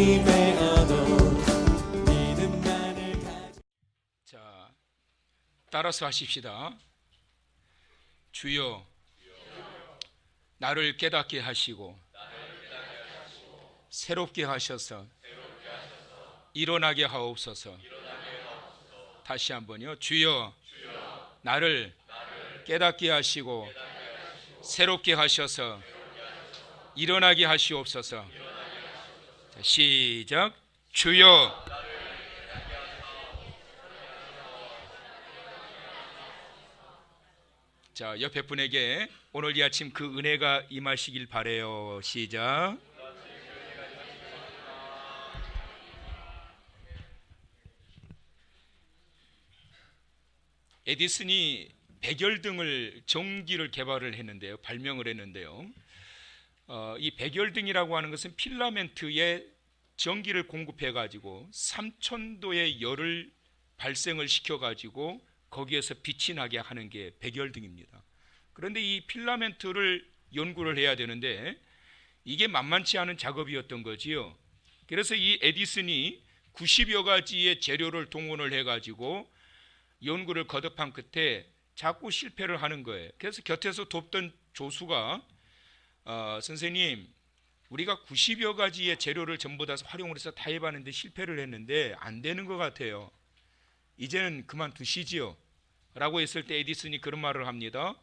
하나님의 언어 믿음만을 자, 따라서 하십시다. 주여, 나를 깨닫게 하시고 새롭게 하셔서 일어나게 하옵소서. 다시 한번요. 주여, 나를 깨닫게 하시고 새롭게 하셔서 일어나게 하시옵소서. 자, 시작. 주여, 자, 옆에 분에게 오늘 이 아침 그 은혜가 임하시길 바래요. 시작. 에디슨이 백열등을 전기를 개발을 했는데요, 발명을 했는데요. 이 백열등이라고 하는 것은 필라멘트에 전기를 공급해 가지고 3000도의 열을 발생을 시켜 가지고 거기에서 빛이 나게 하는 게 백열등입니다. 그런데 이 필라멘트를 연구를 해야 되는데 이게 만만치 않은 작업이었던 거지요. 그래서 이 에디슨이 90여 가지의 재료를 동원을 해 가지고 연구를 거듭한 끝에 자꾸 실패를 하는 거예요. 그래서 곁에서 돕던 조수가 선생님, 우리가 90여 가지의 재료를 전부 다 활용을 해서 다 해봤는데 실패를 했는데 안 되는 것 같아요. 이제는 그만두시지요 라고 했을 때 에디슨이 그런 말을 합니다.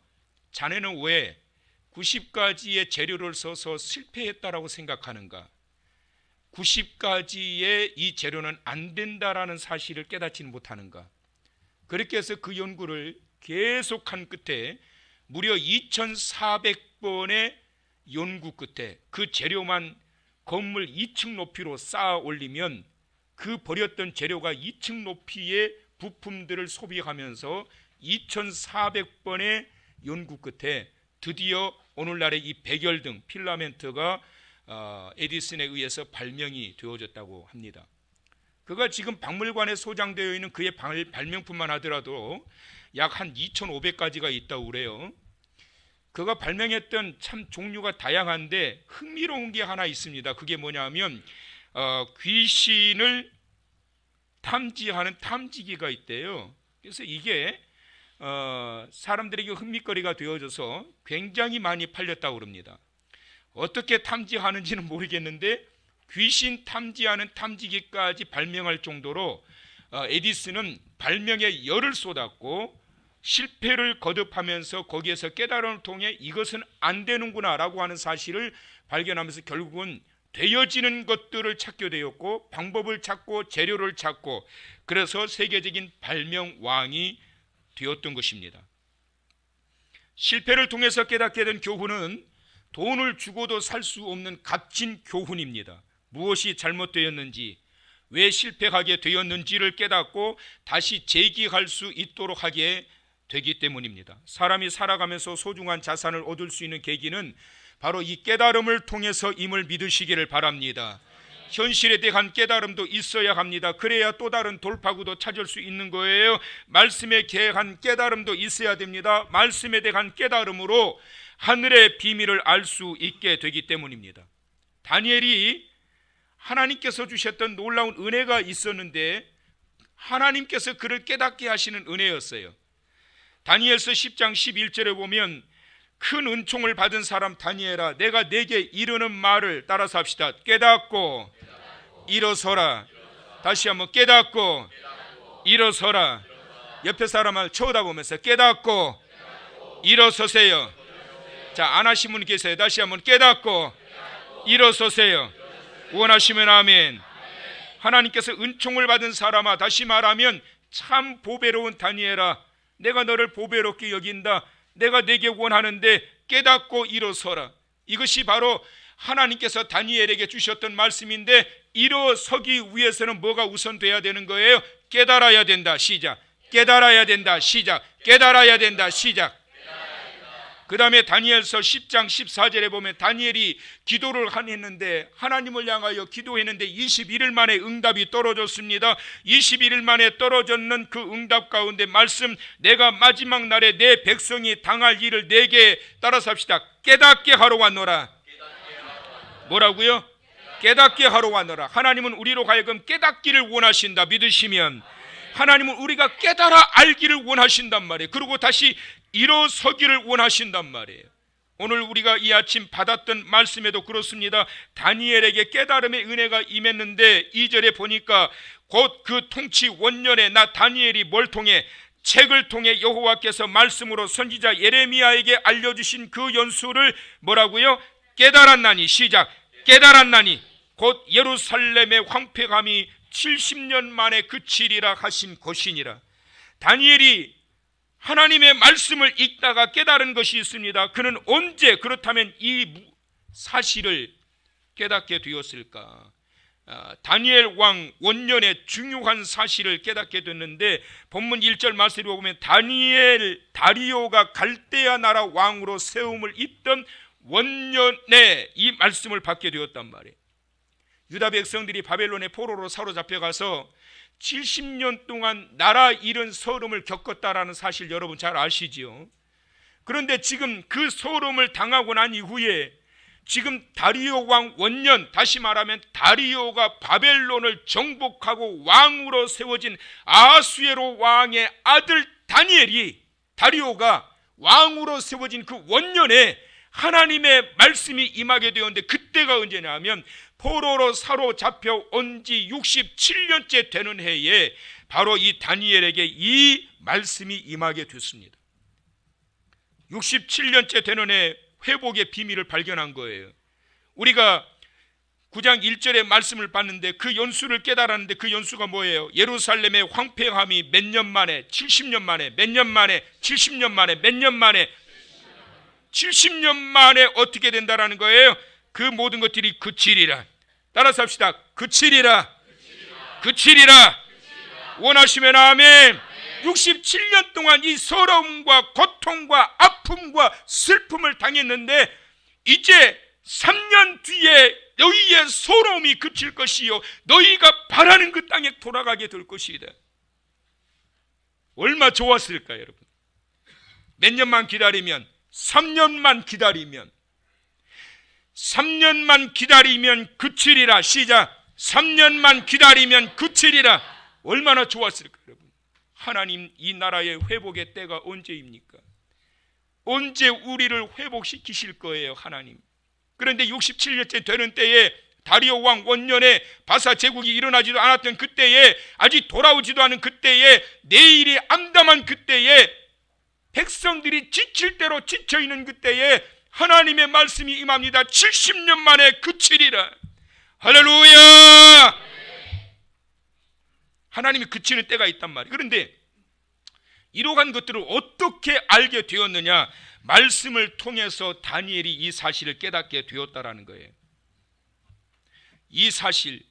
자네는 왜 90가지의 재료를 써서 실패했다라고 생각하는가? 90가지의 이 재료는 안 된다라는 사실을 깨닫지는 못하는가? 그렇게 해서 그 연구를 계속한 끝에 무려 2400번의 연구 끝에 그 재료만 건물 2층 높이로 쌓아 올리면 그 버렸던 재료가 2층 높이의 부품들을 소비하면서 2400번의 연구 끝에 드디어 오늘날의 이 백열등 필라멘트가 에디슨에 의해서 발명이 되어졌다고 합니다. 그가 지금 박물관에 소장되어 있는 그의 발명품만 하더라도 약 한 2500가지가 있다고 그래요. 그가 발명했던 참 종류가 다양한데 흥미로운 게 하나 있습니다. 그게 뭐냐면 귀신을 탐지하는 탐지기가 있대요. 그래서 이게 사람들에게 흥미거리가 되어져서 굉장히 많이 팔렸다고 합니다. 어떻게 탐지하는지는 모르겠는데 귀신 탐지하는 탐지기까지 발명할 정도로 에디슨은 발명에 열을 쏟았고 실패를 거듭하면서 거기에서 깨달음을 통해 이것은 안 되는구나 라고 하는 사실을 발견하면서 결국은 되어지는 것들을 찾게 되었고 방법을 찾고 재료를 찾고 그래서 세계적인 발명왕이 되었던 것입니다. 실패를 통해서 깨닫게 된 교훈은 돈을 주고도 살 수 없는 값진 교훈입니다. 무엇이 잘못되었는지, 왜 실패하게 되었는지를 깨닫고 다시 재기할 수 있도록 하게 되기 때문입니다. 사람이 살아가면서 소중한 자산을 얻을 수 있는 계기는 바로 이 깨달음을 통해서 임을 믿으시기를 바랍니다. 현실에 대한 깨달음도 있어야 합니다. 그래야 또 다른 돌파구도 찾을 수 있는 거예요. 말씀에 대한 깨달음도 있어야 됩니다. 말씀에 대한 깨달음으로 하늘의 비밀을 알 수 있게 되기 때문입니다. 다니엘이 하나님께서 주셨던 놀라운 은혜가 있었는데 하나님께서 그를 깨닫게 하시는 은혜였어요. 다니엘서 10장 11절에 보면 큰 은총을 받은 사람 다니엘아, 내가 내게 이르는 말을 따라서 합시다. 깨닫고 일어서라. 다시 한번 깨닫고 일어서라. 옆에 사람을 쳐다보면서 깨닫고 일어서세요. 자, 안 하신 분 계세요. 다시 한번 깨닫고 일어서세요. 원하시면 아멘. 하나님께서 은총을 받은 사람아, 다시 말하면 참 보배로운 다니엘아, 내가 너를 보배롭게 여긴다. 내가 내게 원하는데 깨닫고 일어서라. 이것이 바로 하나님께서 다니엘에게 주셨던 말씀인데 일어서기 위해서는 뭐가 우선돼야 되는 거예요? 깨달아야 된다. 시작. 깨달아야 된다. 시작. 깨달아야 된다. 시작. 그 다음에 다니엘서 10장 14절에 보면 다니엘이 기도를 했는데 하나님을 향하여 기도했는데 21일 만에 응답이 떨어졌습니다. 21일 만에 떨어졌는 그 응답 가운데 말씀, 내가 마지막 날에 내 백성이 당할 일을 내게 따라서 합시다. 깨닫게 하러 왔노라. 뭐라고요? 깨닫게 하러 왔노라. 하나님은 우리로 하여금 깨닫기를 원하신다. 믿으시면 하나님은 우리가 깨달아 알기를 원하신단 말이에요. 그리고 다시 일어서기를 원하신단 말이에요. 오늘 우리가 이 아침 받았던 말씀에도 그렇습니다. 다니엘에게 깨달음의 은혜가 임했는데 2절에 보니까 곧 그 통치 원년에 나 다니엘이 뭘 통해? 책을 통해 여호와께서 말씀으로 선지자 예레미야에게 알려주신 그 연수를 뭐라고요? 깨달았나니. 시작. 깨달았나니 곧 예루살렘의 황폐감이 70년 만에 그치리라 하신 것이니라. 다니엘이 하나님의 말씀을 읽다가 깨달은 것이 있습니다. 그는 언제 그렇다면 이 사실을 깨닫게 되었을까? 다니엘 왕 원년의 중요한 사실을 깨닫게 됐는데 본문 1절 말씀을 보면 다리오가 갈대아 나라 왕으로 세움을 입던 원년에 이 말씀을 받게 되었단 말이에요. 유다 백성들이 바벨론의 포로로 사로잡혀가서 70년 동안 나라 잃은 서름을 겪었다라는 사실 여러분 잘 아시지요? 그런데 지금 그 서름을 당하고 난 이후에 지금 다리오 왕 원년, 다시 말하면 다리오가 바벨론을 정복하고 왕으로 세워진 아수에로 왕의 아들 다니엘이 다리오가 왕으로 세워진 그 원년에 하나님의 말씀이 임하게 되었는데 그때가 언제냐 하면 포로로 사로잡혀 온 지 67년째 되는 해에 바로 이 다니엘에게 이 말씀이 임하게 됐습니다. 67년째 되는 해 회복의 비밀을 발견한 거예요. 우리가 9장 1절의 말씀을 봤는데 그 연수를 깨달았는데 그 연수가 뭐예요? 예루살렘의 황폐함이 몇 년 만에? 70년 만에. 몇 년 만에? 70년 만에. 몇 년 만에? 70년 만에 어떻게 된다라는 거예요? 그 모든 것들이 그치리라. 따라서 합시다. 그치리라. 그치리라. 원하시면 아멘. 67년 동안 이 서러움과 고통과 아픔과 슬픔을 당했는데 이제 3년 뒤에 너희의 서러움이 그칠 것이요 너희가 바라는 그 땅에 돌아가게 될 것이다. 얼마 좋았을까요, 여러분? 몇 년만 기다리면 3년만 기다리면 3년만 기다리면 그치리라. 시작. 3년만 기다리면 그치리라. 얼마나 좋았을까요, 여러분? 하나님, 이 나라의 회복의 때가 언제입니까? 언제 우리를 회복시키실 거예요, 하나님? 그런데 67년째 되는 때에 다리오 왕 원년에 바사 제국이 일어나지도 않았던 그때에 아직 돌아오지도 않은 그때에 내일이 암담한 그때에 백성들이 지칠 대로 지쳐있는 그때에 하나님의 말씀이 임합니다. 70년 만에 그치리라. 할렐루야. 하나님이 그치는 때가 있단 말이에요. 그런데 이러한 것들을 어떻게 알게 되었느냐? 말씀을 통해서 다니엘이 이 사실을 깨닫게 되었다라는 거예요. 이 사실,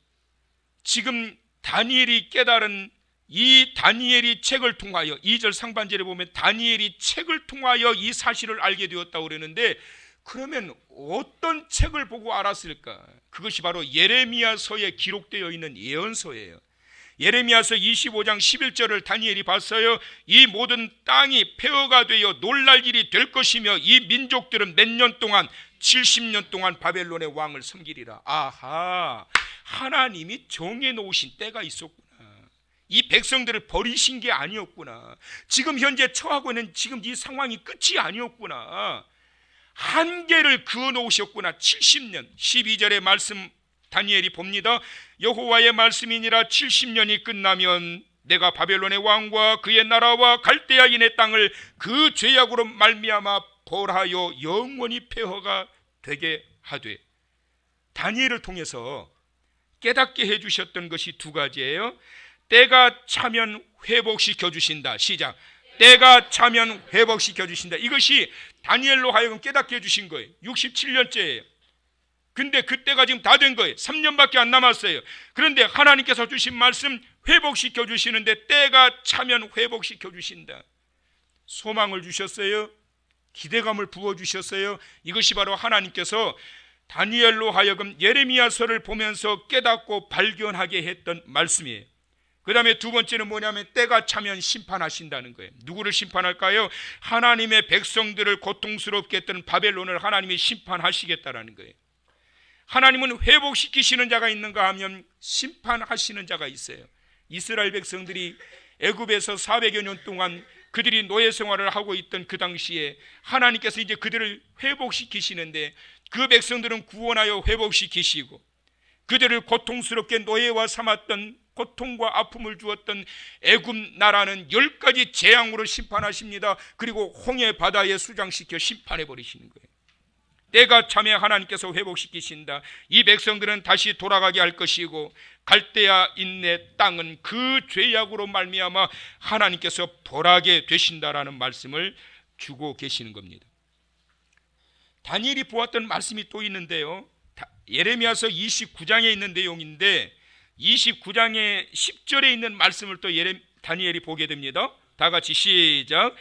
지금 다니엘이 깨달은 이 다니엘이 책을 통하여 2절 상반절에 보면 다니엘이 책을 통하여 이 사실을 알게 되었다고 그러는데 그러면 어떤 책을 보고 알았을까? 그것이 바로 예레미야서에 기록되어 있는 예언서예요. 예레미야서 25장 11절을 다니엘이 봤어요. 이 모든 땅이 폐허가 되어 놀랄 일이 될 것이며 이 민족들은 몇 년 동안 70년 동안 바벨론의 왕을 섬기리라. 아하, 하나님이 정해놓으신 때가 있었구나. 이 백성들을 버리신 게 아니었구나. 지금 현재 처하고 있는 지금 이 상황이 끝이 아니었구나. 한계를 그어놓으셨구나. 70년. 12절의 말씀 다니엘이 봅니다. 여호와의 말씀이니라 70년이 끝나면 내가 바벨론의 왕과 그의 나라와 갈대아인의 땅을 그 죄악으로 말미암아 벌하여 영원히 폐허가 되게 하되. 다니엘을 통해서 깨닫게 해주셨던 것이 두 가지예요. 때가 차면 회복시켜 주신다. 시작. 때가 차면 회복시켜 주신다. 이것이 다니엘로 하여금 깨닫게 해주신 거예요. 67년째예요. 근데 그때가 지금 다 된 거예요. 3년밖에 안 남았어요. 그런데 하나님께서 주신 말씀 회복시켜 주시는데 때가 차면 회복시켜 주신다. 소망을 주셨어요. 기대감을 부어주셨어요. 이것이 바로 하나님께서 다니엘로 하여금 예레미야서를 보면서 깨닫고 발견하게 했던 말씀이에요. 그 다음에 두 번째는 뭐냐면 때가 차면 심판하신다는 거예요. 누구를 심판할까요? 하나님의 백성들을 고통스럽게 했던 바벨론을 하나님이 심판하시겠다라는 거예요. 하나님은 회복시키시는 자가 있는가 하면 심판하시는 자가 있어요. 이스라엘 백성들이 애굽에서 400여 년 동안 그들이 노예 생활을 하고 있던 그 당시에 하나님께서 이제 그들을 회복시키시는데, 그 백성들은 구원하여 회복시키시고 그들을 고통스럽게 노예와 삼았던, 고통과 아픔을 주었던 애굽 나라는 10가지 재앙으로 심판하십니다. 그리고 홍해 바다에 수장시켜 심판해 버리시는 거예요. 때가 차면 하나님께서 회복시키신다. 이 백성들은 다시 돌아가게 할 것이고, 갈대아 인내 땅은 그 죄악으로 말미암아 하나님께서 벌하게 되신다라는 말씀을 주고 계시는 겁니다. 다니엘이 보았던 말씀이 또 있는데요, 예레미야서 29장에 있는 내용인데 29장의 10절에 있는 말씀을 또 다니엘이 보게 됩니다. 다 같이 시작.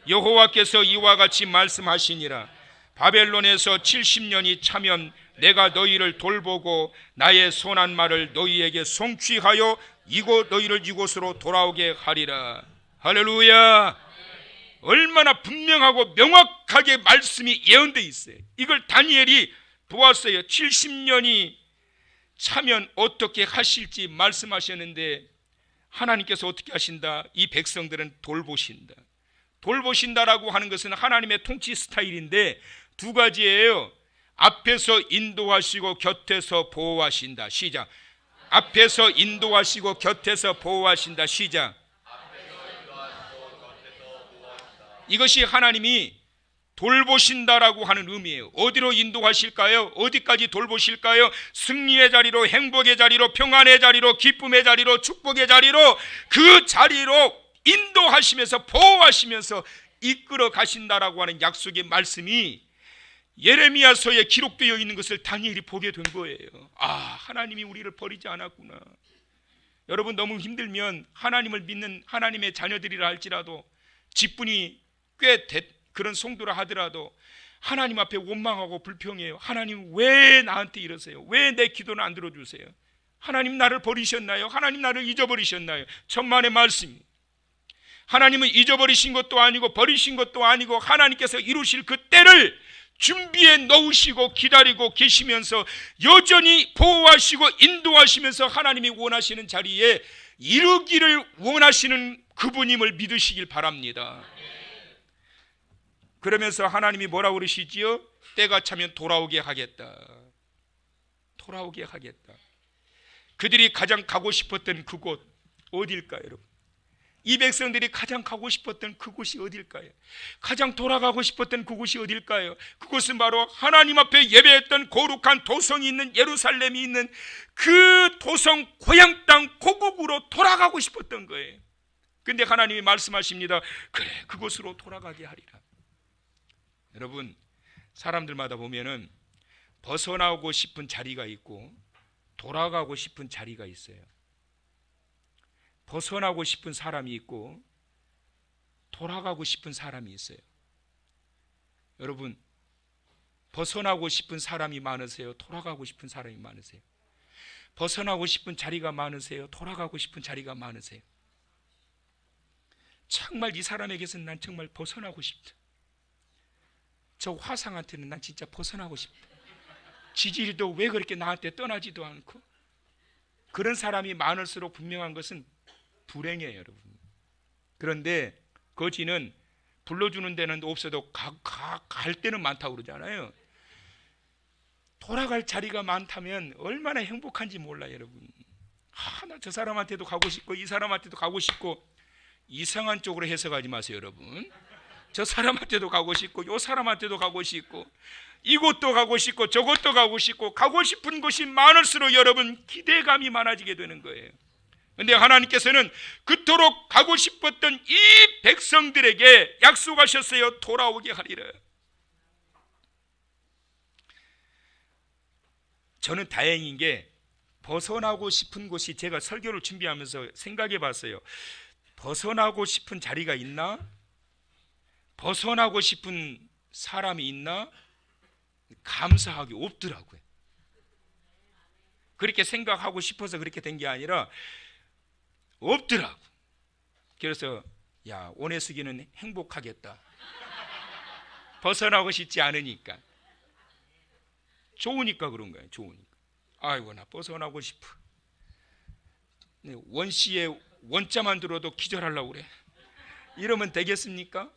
여호와께서 이와 같이 말씀하시니라. 바벨론에서 70년이 차면 내가 너희를 돌보고 나의 선한 말을 너희에게 성취하여 너희를 이곳으로 돌아오게 하리라. 할렐루야. 얼마나 분명하고 명확하게 말씀이 예언되어 있어요. 이걸 다니엘이 보았어요. 70년이 차면 어떻게 하실지 말씀하셨는데 하나님께서 어떻게 하신다? 이 백성들은 돌보신다. 돌보신다라고 하는 것은 하나님의 통치 스타일인데 두 가지예요. 앞에서 인도하시고 곁에서 보호하신다. 시작. 앞에서 인도하시고 곁에서 보호하신다. 시작. 이것이 하나님이 돌보신다라고 하는 의미예요. 어디로 인도하실까요? 어디까지 돌보실까요? 승리의 자리로, 행복의 자리로, 평안의 자리로, 기쁨의 자리로, 축복의 자리로, 그 자리로 인도하시면서 보호하시면서 이끌어 가신다라고 하는 약속의 말씀이 예레미야서에 기록되어 있는 것을 다니엘이 보게 된 거예요. 아, 하나님이 우리를 버리지 않았구나. 여러분, 너무 힘들면 하나님을 믿는 하나님의 자녀들이라 할지라도, 직분이 꽤 그런 성도라 하더라도 하나님 앞에 원망하고 불평해요. 하나님 왜 나한테 이러세요? 왜 내 기도는 안 들어주세요? 하나님 나를 버리셨나요? 하나님 나를 잊어버리셨나요? 천만의 말씀. 하나님은 잊어버리신 것도 아니고 버리신 것도 아니고 하나님께서 이루실 그 때를 준비해 놓으시고 기다리고 계시면서 여전히 보호하시고 인도하시면서 하나님이 원하시는 자리에 이루기를 원하시는 그분임을 믿으시길 바랍니다. 그러면서 하나님이 뭐라고 그러시지요? 때가 차면 돌아오게 하겠다. 돌아오게 하겠다. 그들이 가장 가고 싶었던 그곳 어딜까요, 여러분? 이 백성들이 가장 가고 싶었던 그곳이 어딜까요? 가장 돌아가고 싶었던 그곳이 어딜까요? 그곳은 바로 하나님 앞에 예배했던 거룩한 도성이 있는 예루살렘이 있는 그 도성 고향 땅 고국으로 돌아가고 싶었던 거예요. 근데 하나님이 말씀하십니다. 그래, 그곳으로 돌아가게 하리라. 여러분, 사람들마다 보면은 벗어나고 싶은 자리가 있고 돌아가고 싶은 자리가 있어요. 벗어나고 싶은 사람이 있고 돌아가고 싶은 사람이 있어요. 여러분, 벗어나고 싶은 사람이 많으세요? 돌아가고 싶은 사람이 많으세요? 벗어나고 싶은 자리가 많으세요? 돌아가고 싶은 자리가 많으세요? 정말 이 사람에게서는 난 정말 벗어나고 싶다. 저 화상한테는 난 진짜 벗어나고 싶다. 지지리도 왜 그렇게 나한테 떠나지도 않고. 그런 사람이 많을수록 분명한 것은 불행이에요, 여러분. 그런데 거지는 불러주는 데는 없어도 갈 때는 많다고 그러잖아요. 돌아갈 자리가 많다면 얼마나 행복한지 몰라요, 여러분. 나 저 사람한테도 가고 싶고 이 사람한테도 가고 싶고. 이상한 쪽으로 해석하지 마세요, 여러분. 저 사람한테도 가고 싶고 요 사람한테도 가고 싶고 이곳도 가고 싶고 저곳도 가고 싶고 가고 싶은 곳이 많을수록 여러분 기대감이 많아지게 되는 거예요. 그런데 하나님께서는 그토록 가고 싶었던 이 백성들에게 약속하셨어요. 돌아오게 하리라. 저는 다행인 게 벗어나고 싶은 곳이, 제가 설교를 준비하면서 생각해 봤어요. 벗어나고 싶은 자리가 있나? 벗어나고 싶은 사람이 있나? 감사하게 없더라고요. 그렇게 생각하고 싶어서 그렇게 된 게 아니라 없더라고. 그래서 야, 오네스기는 행복하겠다. 벗어나고 싶지 않으니까. 좋으니까 그런 거예요. 좋으니까. 아이고 나 벗어나고 싶어. 원씨의 원자만 들어도 기절하려고 그래. 이러면 되겠습니까?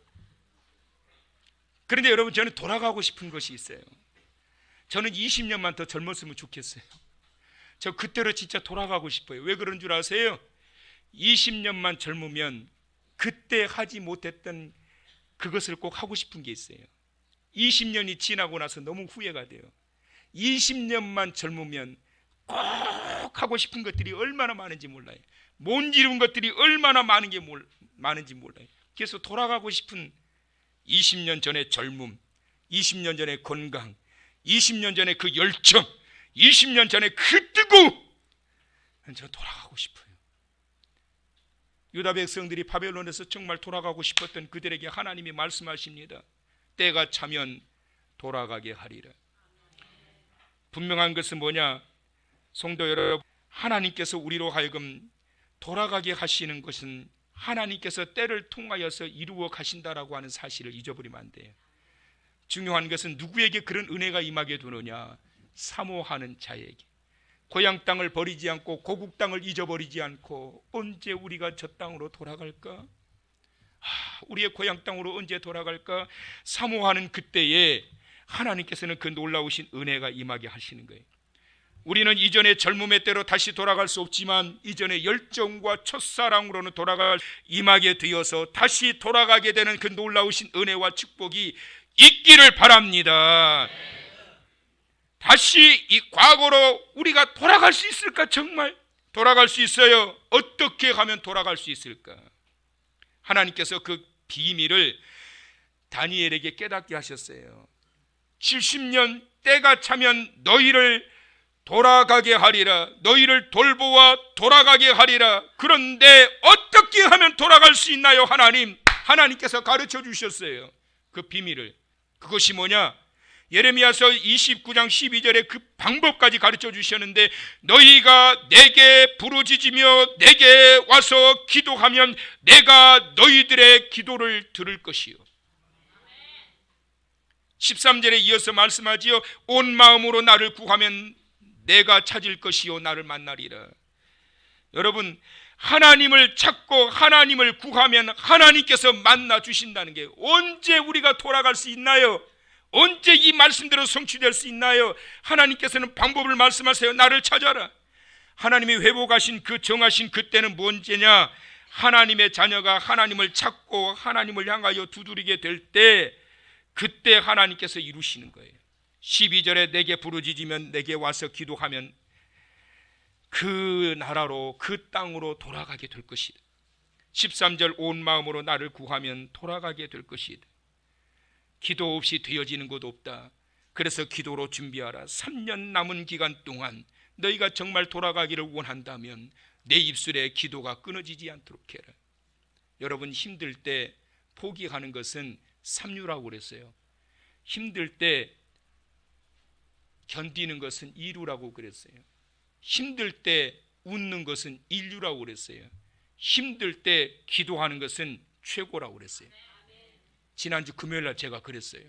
그런데 여러분, 저는 돌아가고 싶은 것이 있어요. 저는 20년만 더 젊었으면 좋겠어요. 저 그때로 진짜 돌아가고 싶어요. 왜 그런 줄 아세요? 20년만 젊으면 그때 하지 못했던 그것을 꼭 하고 싶은 게 있어요. 20년이 지나고 나서 너무 후회가 돼요. 20년만 젊으면 꼭 하고 싶은 것들이 얼마나 많은지 몰라요. 못 이룬 것들이 얼마나 많은지 몰라요. 그래서 돌아가고 싶은 20년 전의 젊음, 20년 전의 건강, 20년 전의 그 열정, 20년 전의 그 뜨거움, 저는 돌아가고 싶어요. 유다 백성들이 바벨론에서 정말 돌아가고 싶었던 그들에게 하나님이 말씀하십니다. 때가 차면 돌아가게 하리라. 분명한 것은 뭐냐? 성도 여러분, 하나님께서 우리로 하여금 돌아가게 하시는 것은 하나님께서 때를 통하여서 이루어 가신다라고 하는 사실을 잊어버리면 안 돼요. 중요한 것은 누구에게 그런 은혜가 임하게 되느냐? 사모하는 자에게. 고향 땅을 버리지 않고 고국 땅을 잊어버리지 않고 언제 우리가 저 땅으로 돌아갈까? 우리의 고향 땅으로 언제 돌아갈까? 사모하는 그때에 하나님께서는 그 놀라우신 은혜가 임하게 하시는 거예요. 우리는 이전의 젊음의 때로 다시 돌아갈 수 없지만 이전의 열정과 첫사랑으로는 돌아갈 임하게 되어서 다시 돌아가게 되는 그 놀라우신 은혜와 축복이 있기를 바랍니다. 다시 이 과거로 우리가 돌아갈 수 있을까? 정말 돌아갈 수 있어요. 어떻게 하면 돌아갈 수 있을까? 하나님께서 그 비밀을 다니엘에게 깨닫게 하셨어요. 70년 때가 차면 너희를 돌아가게 하리라. 너희를 돌보아 돌아가게 하리라. 그런데 어떻게 하면 돌아갈 수 있나요? 하나님께서 가르쳐 주셨어요. 그 비밀을. 그것이 뭐냐? 예레미야서 29장 12절에 그 방법까지 가르쳐 주셨는데, 너희가 내게 부르짖으며 내게 와서 기도하면 내가 너희들의 기도를 들을 것이요. 13절에 이어서 말씀하지요. 온 마음으로 나를 구하면 내가 찾을 것이요 나를 만나리라. 여러분, 하나님을 찾고 하나님을 구하면 하나님께서 만나 주신다는 게, 언제 우리가 돌아갈 수 있나요? 언제 이 말씀대로 성취될 수 있나요? 하나님께서는 방법을 말씀하세요. 나를 찾아라. 하나님이 회복하신 그 정하신 그때는 뭔지냐? 하나님의 자녀가 하나님을 찾고 하나님을 향하여 두드리게 될 때, 그때 하나님께서 이루시는 거예요. 12절에 내게 부르짖으면 내게 와서 기도하면 그 나라로 그 땅으로 돌아가게 될 것이다. 13절 온 마음으로 나를 구하면 돌아가게 될 것이다. 기도 없이 되어지는 것 없다. 그래서 기도로 준비하라. 3년 남은 기간 동안 너희가 정말 돌아가기를 원한다면 내 입술에 기도가 끊어지지 않도록 해라. 여러분, 힘들 때 포기하는 것은 삼류라고 그랬어요. 힘들 때 견디는 것은 이류라고 그랬어요. 힘들 때 웃는 것은 인류라고 그랬어요. 힘들 때 기도하는 것은 최고라고 그랬어요. 지난주 금요일날 제가 그랬어요.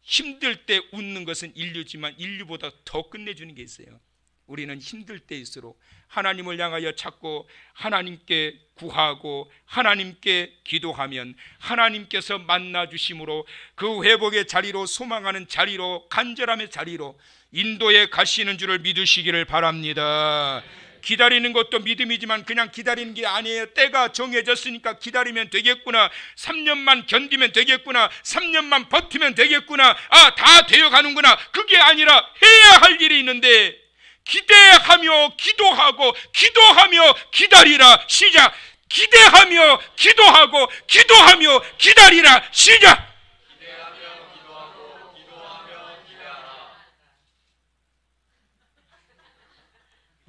힘들 때 웃는 것은 인류지만 인류보다 더 끝내주는 게 있어요. 우리는 힘들 때일수록 하나님을 향하여 찾고 하나님께 구하고 하나님께 기도하면 하나님께서 만나주심으로 그 회복의 자리로, 소망하는 자리로, 간절함의 자리로 인도에 가시는 줄을 믿으시기를 바랍니다. 기다리는 것도 믿음이지만 그냥 기다리는 게 아니에요. 때가 정해졌으니까 기다리면 되겠구나, 3년만 견디면 되겠구나, 3년만 버티면 되겠구나, 다 되어가는구나. 그게 아니라 해야 할 일이 있는데, 기대하며 기도하고 기도하며 기다리라. 시작. 기대하며 기도하고 기도하며 기다리라. 시작. 기대하며 기도하고 기도하며 기대하라.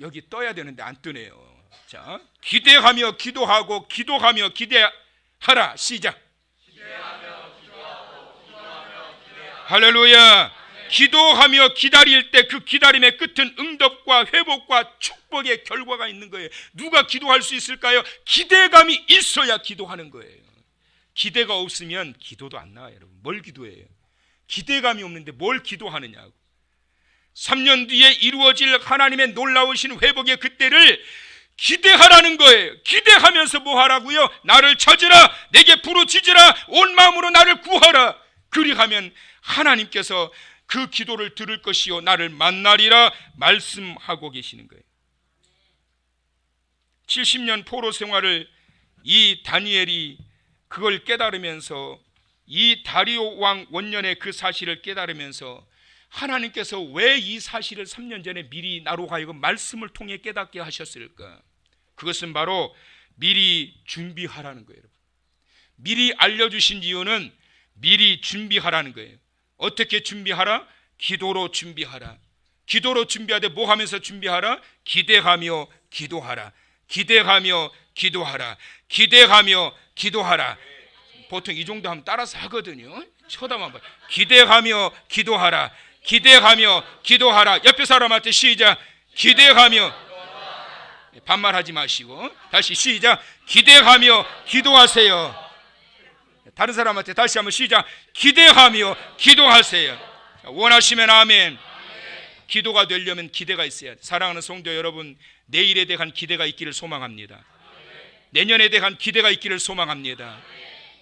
여기 떠야 되는데 안 뜨네요. 자, 기대하며 기도하고 기도하며 기대하라. 시작. 기대하며 기도하고 기도하며 기대하라. 할렐루야. 기도하며 기다릴 때 그 기다림의 끝은 응답과 회복과 축복의 결과가 있는 거예요. 누가 기도할 수 있을까요? 기대감이 있어야 기도하는 거예요. 기대가 없으면 기도도 안 나와요. 여러분, 뭘 기도해요? 기대감이 없는데 뭘 기도하느냐고. 3년 뒤에 이루어질 하나님의 놀라우신 회복의 그때를 기대하라는 거예요. 기대하면서 뭐 하라고요? 나를 찾으라, 내게 부르짖으라, 온 마음으로 나를 구하라. 그리하면 하나님께서 그 기도를 들을 것이요 나를 만나리라 말씀하고 계시는 거예요. 70년 포로 생활을 이 다니엘이 그걸 깨달으면서, 이 다리오 왕 원년의 그 사실을 깨달으면서 하나님께서 왜 이 사실을 3년 전에 미리 나로 하여금 말씀을 통해 깨닫게 하셨을까? 그것은 바로 미리 준비하라는 거예요. 여러분, 미리 알려주신 이유는 미리 준비하라는 거예요. 어떻게 준비하라? 기도로 준비하라. 기도로 준비하되 뭐 하면서 준비하라? 기대하며 기도하라. 기대하며 기도하라. 기대하며 기도하라. 보통 이 정도 하면 따라서 하거든요. 쳐다만 봐요. 기대하며 기도하라. 기대하며 기도하라. 옆에 사람한테 시작. 기대하며. 반말하지 마시고 다시 시작. 기대하며 기도하세요. 다른 사람한테 다시 한번 시작. 기대하며 기도하세요. 원하시면 아멘. 기도가 되려면 기대가 있어야 돼. 사랑하는 성도 여러분, 내일에 대한 기대가 있기를 소망합니다. 내년에 대한 기대가 있기를 소망합니다.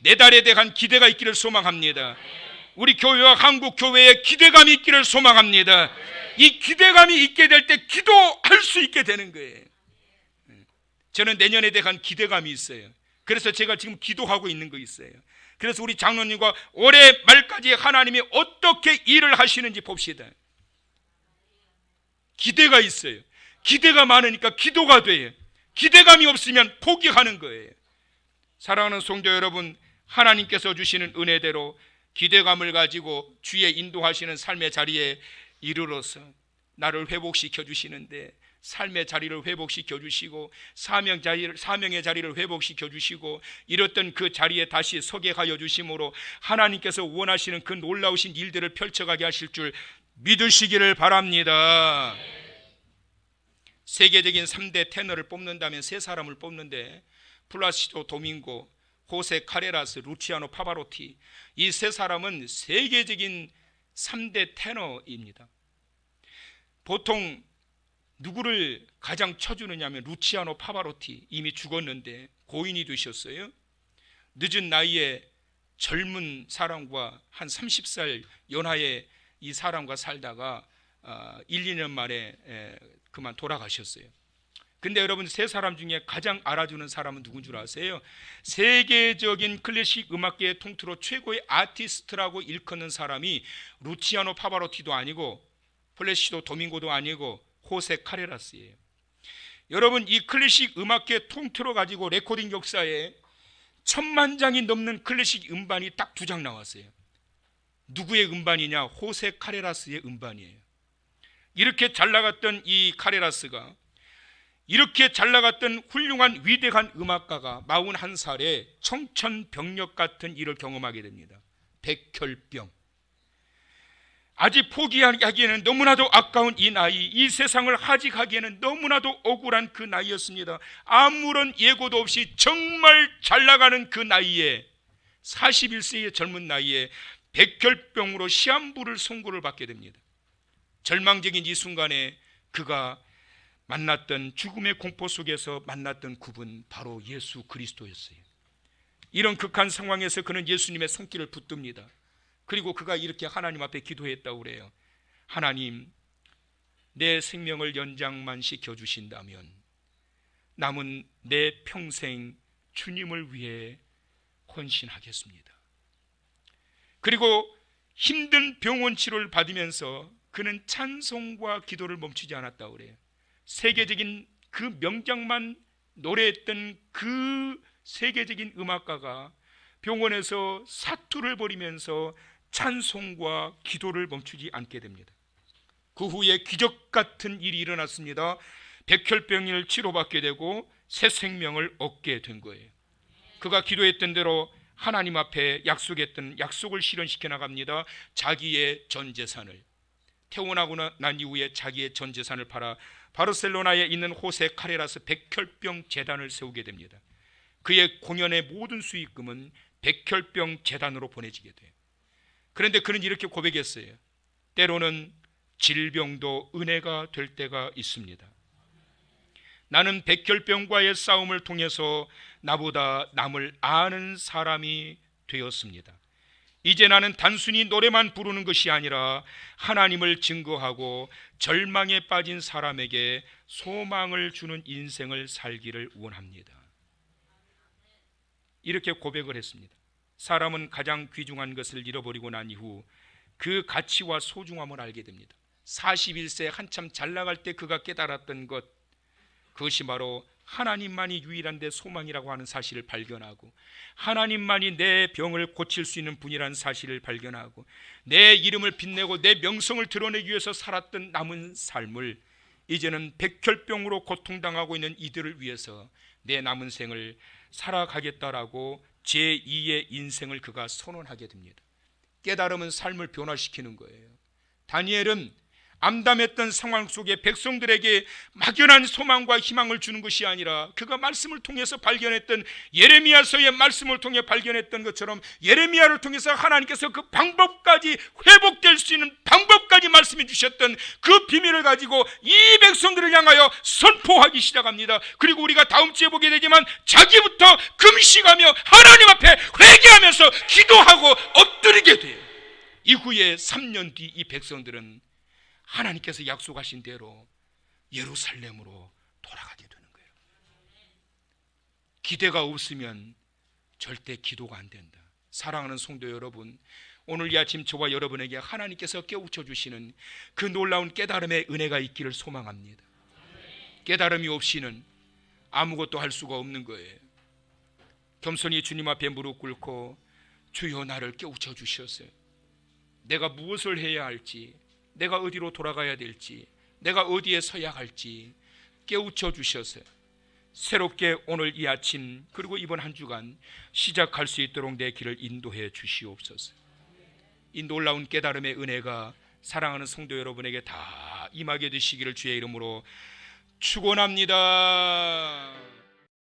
내달에 대한 기대가 있기를 소망합니다. 우리 교회와 한국 교회에 기대감이 있기를 소망합니다. 이 기대감이 있게 될 때 기도할 수 있게 되는 거예요. 저는 내년에 대한 기대감이 있어요. 그래서 제가 지금 기도하고 있는 거 있어요. 그래서 우리 장로님과 올해 말까지 하나님이 어떻게 일을 하시는지 봅시다. 기대가 있어요. 기대가 많으니까 기도가 돼요. 기대감이 없으면 포기하는 거예요. 사랑하는 성도 여러분, 하나님께서 주시는 은혜대로 기대감을 가지고 주의 인도하시는 삶의 자리에 이르러서 나를 회복시켜 주시는데, 삶의 자리를 회복시켜 주시고 사명의 자리를 회복시켜 주시고 이렇던 그 자리에 다시 서게 하여 주심으로 하나님께서 원하시는 그 놀라우신 일들을 펼쳐가게 하실 줄 믿으시기를 바랍니다. 세계적인 3대 테너를 뽑는다면 세 사람을 뽑는데, 플라시도 도밍고, 호세 카레라스, 루치아노 파바로티, 이 세 사람은 세계적인 3대 테너입니다. 보통 누구를 가장 쳐주느냐면 루치아노 파바로티, 이미 죽었는데 고인이 되셨어요. 늦은 나이에 젊은 사람과 한 30살 연하의 이 사람과 살다가 1, 2년 만에 그만 돌아가셨어요. 근데 여러분, 세 사람 중에 가장 알아주는 사람은 누군 줄 아세요? 세계적인 클래식 음악계의 통틀어 최고의 아티스트라고 일컫는 사람이 루치아노 파바로티도 아니고 플래시도 도밍고도 아니고 호세 카레라스예요. 여러분, 이 클래식 음악계 통틀어 가지고 레코딩 역사에 1000만 장이 넘는 클래식 음반이 딱 2장 나왔어요. 누구의 음반이냐? 호세 카레라스의 음반이에요. 이렇게 잘 나갔던 이 카레라스가, 이렇게 잘 나갔던 훌륭한 위대한 음악가가 41살에 청천벽력 같은 일을 경험하게 됩니다. 백혈병. 아직 포기하기에는 너무나도 아까운 이 나이, 이 세상을 하직하기에는 너무나도 억울한 그 나이였습니다. 아무런 예고도 없이 정말 잘 나가는 그 나이에, 41세의 젊은 나이에 백혈병으로 시한부를 선고를 받게 됩니다. 절망적인 이 순간에 그가 만났던, 죽음의 공포 속에서 만났던 그분, 바로 예수 그리스도였어요. 이런 극한 상황에서 그는 예수님의 손길을 붙듭니다. 그리고 그가 이렇게 하나님 앞에 기도했다고 그래요. 하나님, 내 생명을 연장만 시켜주신다면 남은 내 평생 주님을 위해 헌신하겠습니다. 그리고 힘든 병원 치료를 받으면서 그는 찬송과 기도를 멈추지 않았다고 그래요. 세계적인 그 명작만 노래했던 그 세계적인 음악가가 병원에서 사투를 벌이면서 찬송과 기도를 멈추지 않게 됩니다. 그 후에 기적 같은 일이 일어났습니다. 백혈병을 치료받게 되고 새 생명을 얻게 된 거예요. 그가 기도했던 대로 하나님 앞에 약속했던 약속을 실현시켜 나갑니다. 자기의 전 재산을, 태어나고 난 이후에 자기의 전 재산을 팔아 바르셀로나에 있는 호세 카레라스 백혈병 재단을 세우게 됩니다. 그의 공연의 모든 수익금은 백혈병 재단으로 보내지게 돼요. 그런데 그는 이렇게 고백했어요. 때로는 질병도 은혜가 될 때가 있습니다. 나는 백혈병과의 싸움을 통해서 나보다 남을 아는 사람이 되었습니다. 이제 나는 단순히 노래만 부르는 것이 아니라 하나님을 증거하고 절망에 빠진 사람에게 소망을 주는 인생을 살기를 원합니다. 이렇게 고백을 했습니다. 사람은 가장 귀중한 것을 잃어버리고 난 이후 그 가치와 소중함을 알게 됩니다. 41세 한참 잘 나갈 때 그가 깨달았던 것, 그것이 바로 하나님만이 유일한 내 소망이라고 하는 사실을 발견하고, 하나님만이 내 병을 고칠 수 있는 분이라는 사실을 발견하고, 내 이름을 빛내고 내 명성을 드러내기 위해서 살았던 남은 삶을 이제는 백혈병으로 고통당하고 있는 이들을 위해서 내 남은 생을 살아가겠다라고 제2의 인생을 그가 선언하게 됩니다. 깨달음은 삶을 변화시키는 거예요. 다니엘은 암담했던 상황 속에 백성들에게 막연한 소망과 희망을 주는 것이 아니라 그가 말씀을 통해서 발견했던, 예레미야서의 말씀을 통해 발견했던 것처럼 예레미야를 통해서 하나님께서 그 방법까지, 회복될 수 있는 방법까지 말씀해 주셨던 그 비밀을 가지고 이 백성들을 향하여 선포하기 시작합니다. 그리고 우리가 다음 주에 보게 되지만 자기부터 금식하며 하나님 앞에 회개하면서 기도하고 엎드리게 돼요. 이후에 3년 뒤 이 백성들은 하나님께서 약속하신 대로 예루살렘으로 돌아가게 되는 거예요. 기대가 없으면 절대 기도가 안 된다. 사랑하는 성도 여러분, 오늘 이 아침 저와 여러분에게 하나님께서 깨우쳐 주시는 그 놀라운 깨달음의 은혜가 있기를 소망합니다. 깨달음이 없이는 아무것도 할 수가 없는 거예요. 겸손히 주님 앞에 무릎 꿇고 주여 나를 깨우쳐 주셨어요. 내가 무엇을 해야 할지, 내가 어디로 돌아가야 될지, 내가 어디에 서야 할지 깨우쳐 주셔서 새롭게 오늘 이 아침 그리고 이번 한 주간 시작할 수 있도록 내 길을 인도해 주시옵소서. 이 놀라운 깨달음의 은혜가 사랑하는 성도 여러분에게 다 임하게 되시기를 주의 이름으로 축원합니다.